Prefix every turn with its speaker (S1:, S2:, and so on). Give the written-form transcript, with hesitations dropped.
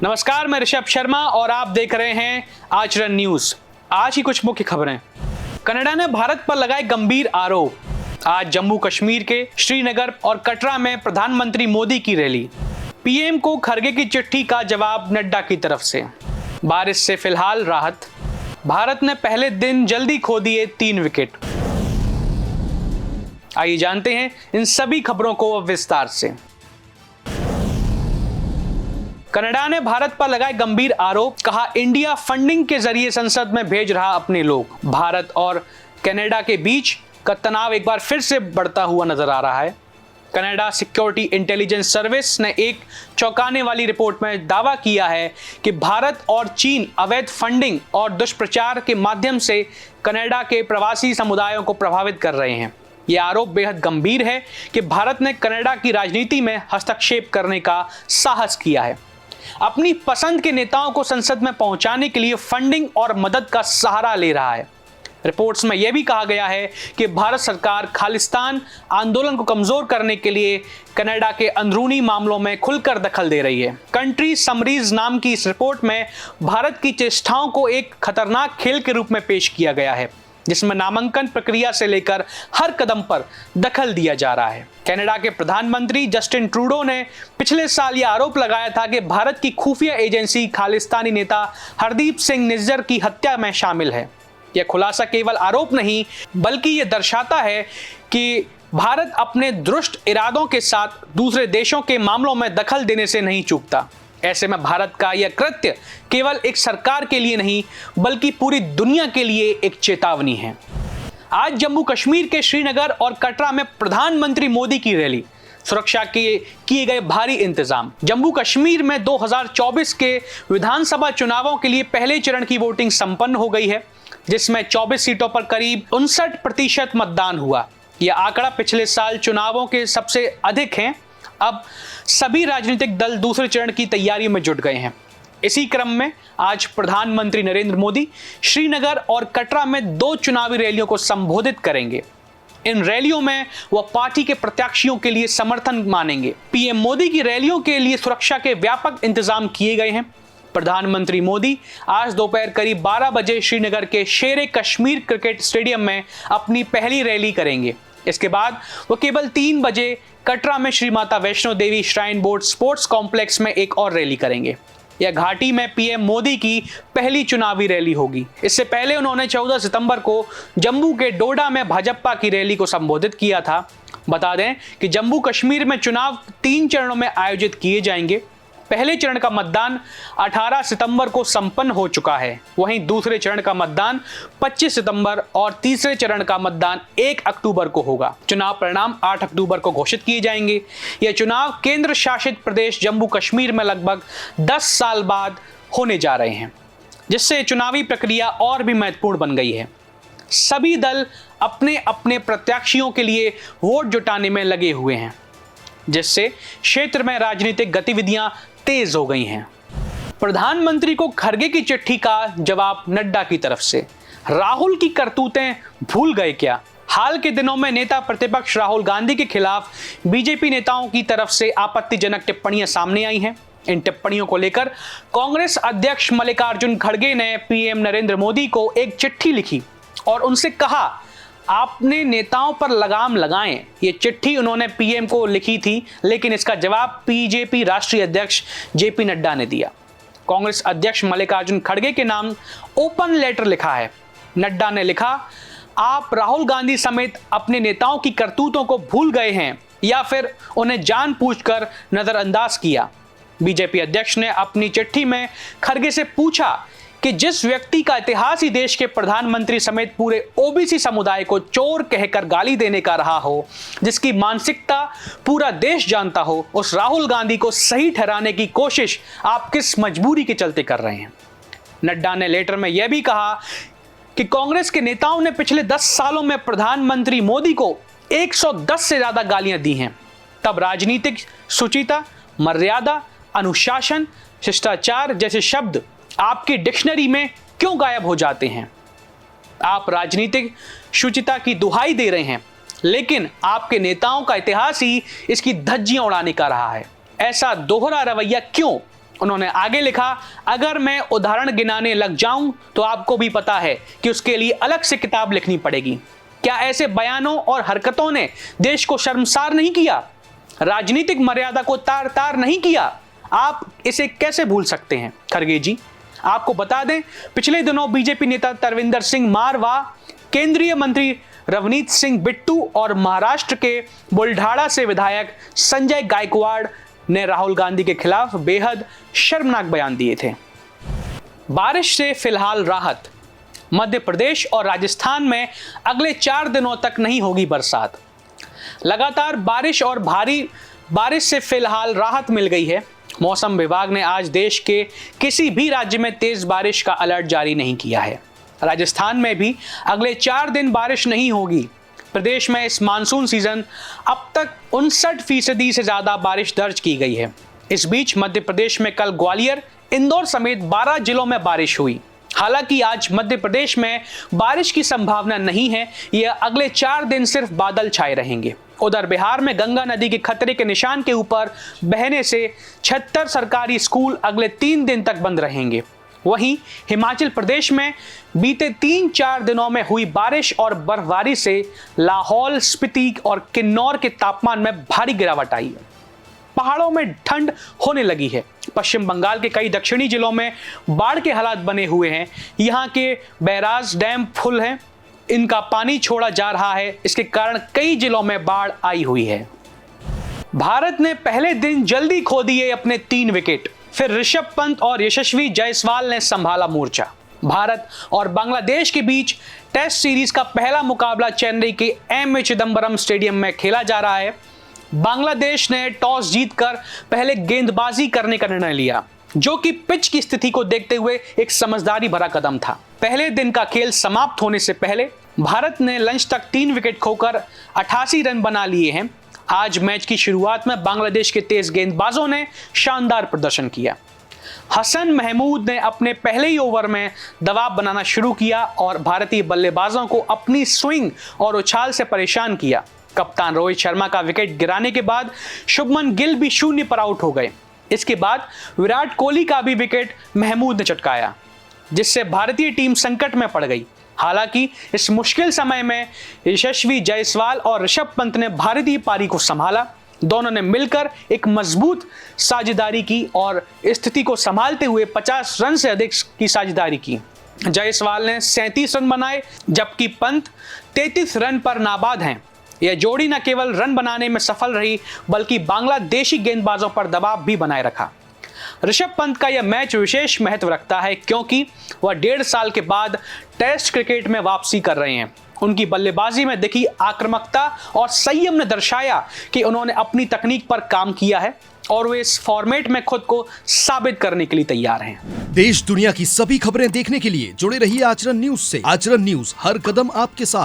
S1: नमस्कार, मैं ऋषभ शर्मा और आप देख रहे हैं आचरण न्यूज। आज की कुछ मुख्य खबरें। कनाडा ने भारत पर लगाए गंभीर आरोप। आज जम्मू कश्मीर के श्रीनगर और कटरा में प्रधानमंत्री मोदी की रैली। पीएम को खरगे की चिट्ठी का जवाब नड्डा की तरफ से। बारिश से फिलहाल राहत। भारत ने पहले दिन जल्दी खो दिए 3 विकेट। आइए जानते हैं इन सभी खबरों को विस्तार से। कनाडा ने भारत पर लगाए गंभीर आरोप। कहा, इंडिया फंडिंग के जरिए संसद में भेज रहा अपने लोग। भारत और कनाडा के बीच का तनाव एक बार फिर से बढ़ता हुआ नजर आ रहा है। कनाडा सिक्योरिटी इंटेलिजेंस सर्विस ने एक चौंकाने वाली रिपोर्ट में दावा किया है कि भारत और चीन अवैध फंडिंग और दुष्प्रचार के माध्यम से कनाडा के प्रवासी समुदायों को प्रभावित कर रहे हैं। यह आरोप बेहद गंभीर है कि भारत ने कनाडा की राजनीति में हस्तक्षेप करने का साहस किया है। अपनी पसंद के नेताओं को संसद में पहुंचाने के लिए फंडिंग और मदद का सहारा ले रहा है। रिपोर्ट्स में यह भी कहा गया है कि भारत सरकार खालिस्तान आंदोलन को कमजोर करने के लिए कनाडा के अंदरूनी मामलों में खुलकर दखल दे रही है। कंट्री समरीज नाम की इस रिपोर्ट में भारत की चेष्टाओं को एक खतरनाक खेल के रूप में पेश किया गया है, जिसमें नामांकन प्रक्रिया से लेकर हर कदम पर दखल दिया जा रहा है। कनाडा के प्रधानमंत्री जस्टिन ट्रूडो ने पिछले साल यह आरोप लगाया था कि भारत की खुफिया एजेंसी खालिस्तानी नेता हरदीप सिंह निज्जर की हत्या में शामिल है। यह खुलासा केवल आरोप नहीं, बल्कि यह दर्शाता है कि भारत अपने दुष्ट इरादों के साथ दूसरे देशों के मामलों में दखल देने से नहीं चूकता। ऐसे में भारत का यह कृत्य केवल एक सरकार के लिए नहीं, बल्कि पूरी दुनिया के लिए एक चेतावनी है। आज जम्मू कश्मीर के श्रीनगर और कटरा में प्रधानमंत्री मोदी की रैली। सुरक्षा के किए गए भारी इंतजाम। जम्मू कश्मीर में 2024 के विधानसभा चुनावों के लिए पहले चरण की वोटिंग संपन्न हो गई है, जिसमें 24 सीटों पर करीब 59% मतदान हुआ। यह आंकड़ा पिछले साल चुनावों के सबसे अधिक है। अब सभी राजनीतिक दल दूसरे चरण की तैयारी में जुट गए हैं। इसी क्रम में आज प्रधानमंत्री नरेंद्र मोदी श्रीनगर और कटरा में 2 चुनावी रैलियों को संबोधित करेंगे। इन रैलियों में वह पार्टी के प्रत्याशियों के लिए समर्थन मानेंगे। पीएम मोदी की रैलियों के लिए सुरक्षा के व्यापक इंतजाम किए गए हैं। प्रधानमंत्री मोदी आज दोपहर करीब 12 बजे श्रीनगर के शेरे कश्मीर क्रिकेट स्टेडियम में अपनी पहली रैली करेंगे। इसके बाद वो केवल 3 बजे कटरा में Shri Mata Vaishno Devi shrine board sports complex में एक और रैली करेंगे। यह घाटी में पीएम मोदी की पहली चुनावी रैली होगी। इससे पहले उन्होंने 14 सितंबर को जम्मू के डोडा में भाजपा की रैली को संबोधित किया था। बता दें कि जम्मू कश्मीर में चुनाव 3 चरणों में आयोजित किए जाएंगे। पहले चरण का मतदान 18 सितंबर को संपन्न हो चुका है। वहीं दूसरे चरण का मतदान 25 सितंबर और तीसरे चरण का मतदान 1 अक्टूबर को होगा। चुनाव परिणाम 8 अक्टूबर को घोषित किए जाएंगे। यह चुनाव केंद्र शासित प्रदेश जम्मू कश्मीर में लगभग 10 साल बाद होने जा रहे हैं, जिससे चुनावी प्रक्रिया और भी महत्वपूर्ण बन गई है। सभी दल अपने अपने प्रत्याशियों के लिए वोट जुटाने में लगे हुए हैं, जिससे क्षेत्र में राजनीतिक गतिविधियां तेज हो गई हैं। प्रधानमंत्री को खरगे की चिट्ठी का जवाब नड्डा की तरफ से। राहुल की करतूतें भूल गए क्या? हाल के दिनों में नेता प्रतिपक्ष राहुल गांधी के खिलाफ बीजेपी नेताओं की तरफ से आपत्तिजनक टिप्पणियां सामने आई हैं। इन टिप्पणियों को लेकर कांग्रेस अध्यक्ष मल्लिकार्जुन खड़गे ने पीएम नरेंद्र मोदी को एक चिट्ठी लिखी और उनसे कहा, आपने नेताओं पर लगाम लगाएं। ये चिट्ठी उन्होंने पीएम को लिखी थी, लेकिन इसका जवाब बीजेपी राष्ट्रीय अध्यक्ष जेपी नड्डा ने दिया। कांग्रेस अध्यक्ष मल्लिकार्जुन खड़गे के नाम ओपन लेटर लिखा है। नड्डा ने लिखा, आप राहुल गांधी समेत अपने नेताओं की करतूतों को भूल गए हैं या फिर उन्हें जानबूझकर नजरअंदाज किया। बीजेपी अध्यक्ष ने अपनी चिट्ठी में खड़गे से पूछा कि जिस व्यक्ति का इतिहास ही देश के प्रधानमंत्री समेत पूरे ओबीसी समुदाय को चोर कहकर गाली देने का रहा हो, जिसकी मानसिकता पूरा देश जानता हो, उस राहुल गांधी को सही ठहराने की कोशिश आप किस मजबूरी के चलते कर रहे हैं? नड्डा ने लेटर में यह भी कहा कि कांग्रेस के नेताओं ने पिछले 10 सालों में प्रधानमंत्री मोदी को 110 से ज्यादा गालियां दी हैं। तब राजनीतिक शुचिता, मर्यादा, अनुशासन, शिष्टाचार जैसे शब्द आपकी डिक्शनरी में क्यों गायब हो जाते हैं? आप राजनीतिक शुचिता की दुहाई दे रहे हैं, लेकिन आपके नेताओं का इतिहास ही इसकी धज्जियां उड़ाने का रहा है। ऐसा दोहरा रवैया क्यों? उन्होंने आगे लिखा, अगर मैं उदाहरण गिनाने लग जाऊं तो आपको भी पता है कि उसके लिए अलग से किताब लिखनी पड़ेगी। क्या ऐसे बयानों और हरकतों ने देश को शर्मसार नहीं किया, राजनीतिक मर्यादा को तार तार नहीं किया? आप इसे कैसे भूल सकते हैं खड़गे जी? आपको बता दें, पिछले दिनों बीजेपी नेता तरविंदर सिंह मारवा, केंद्रीय मंत्री रवनीत सिंह बिट्टू और महाराष्ट्र के बुल्ढाड़ा से विधायक संजय गायकवाड़ ने राहुल गांधी के खिलाफ बेहद शर्मनाक बयान दिए थे। बारिश से फिलहाल राहत। मध्य प्रदेश और राजस्थान में अगले 4 दिनों तक नहीं होगी बरसात। लगातार बारिश और भारी बारिश से फिलहाल राहत मिल गई है। मौसम विभाग ने आज देश के किसी भी राज्य में तेज बारिश का अलर्ट जारी नहीं किया है। राजस्थान में भी अगले 4 दिन बारिश नहीं होगी। प्रदेश में इस मानसून सीजन अब तक 59% से ज्यादा बारिश दर्ज की गई है। इस बीच मध्य प्रदेश में कल ग्वालियर, इंदौर समेत 12 जिलों में बारिश हुई। हालांकि आज मध्य प्रदेश में बारिश की संभावना नहीं है, यह अगले 4 दिन सिर्फ बादल छाए रहेंगे। उधर बिहार में गंगा नदी के खतरे के निशान के ऊपर बहने से 76 सरकारी स्कूल अगले 3 दिन तक बंद रहेंगे। वहीं हिमाचल प्रदेश में बीते 3-4 दिनों में हुई बारिश और बर्फबारी से लाहौल, स्पीति और किन्नौर के तापमान में भारी गिरावट आई है। पहाड़ों में ठंड होने लगी है। पश्चिम बंगाल के कई दक्षिणी जिलों में बाढ़ के हालात बने हुए हैं। यहाँ के बैराज डैम फुल हैं, इनका पानी छोड़ा जा रहा है। इसके कारण कई जिलों में बाढ़ आई हुई है। भारत ने पहले दिन जल्दी खो दिए अपने 3 विकेट। फिर ऋषभ पंत और यशस्वी जायसवाल ने संभाला मोर्चा। भारत और बांग्लादेश के बीच टेस्ट सीरीज का पहला मुकाबला चेन्नई के एम ए चिदंबरम स्टेडियम में खेला जा रहा है। बांग्लादेश ने टॉस जीतकर पहले गेंदबाजी करने का निर्णय लिया, जो कि पिच की स्थिति को देखते हुए एक समझदारी भरा कदम था। पहले दिन का खेल समाप्त होने से पहले भारत ने लंच तक 3 विकेट खोकर 88 रन बना लिए हैं। आज मैच की शुरुआत में बांग्लादेश के तेज गेंदबाजों ने शानदार प्रदर्शन किया। हसन महमूद ने अपने पहले ही ओवर में दबाव बनाना शुरू किया और भारतीय बल्लेबाजों को अपनी स्विंग और उछाल से परेशान किया। कप्तान रोहित शर्मा का विकेट गिराने के बाद शुभमन गिल भी 0 पर आउट हो गए। इसके बाद विराट कोहली का भी विकेट महमूद ने चटकाया, जिससे भारतीय टीम संकट में पड़ गई। हालांकि इस मुश्किल समय में यशस्वी जायसवाल और ऋषभ पंत ने भारतीय पारी को संभाला। दोनों ने मिलकर एक मजबूत साझेदारी की और स्थिति को संभालते हुए 50 रन से अधिक की साझेदारी की। जायसवाल ने 37 रन बनाए, जबकि पंत 33 रन पर नाबाद हैं। यह जोड़ी न केवल रन बनाने में सफल रही, बल्कि बांग्लादेशी गेंदबाजों पर दबाव भी बनाए रखा। ऋषभ पंत का यह मैच विशेष महत्व रखता है, क्योंकि वह 1.5 साल के बाद टेस्ट क्रिकेट में वापसी कर रहे हैं। उनकी बल्लेबाजी में दिखी आक्रामकता और संयम ने दर्शाया कि उन्होंने अपनी तकनीक पर काम किया है और वे इस फॉर्मेट में खुद को साबित करने के लिए तैयार हैं।
S2: देश दुनिया की सभी खबरें देखने के लिए जुड़े रहिए आचरण न्यूज से। आचरण न्यूज, हर कदम आपके साथ।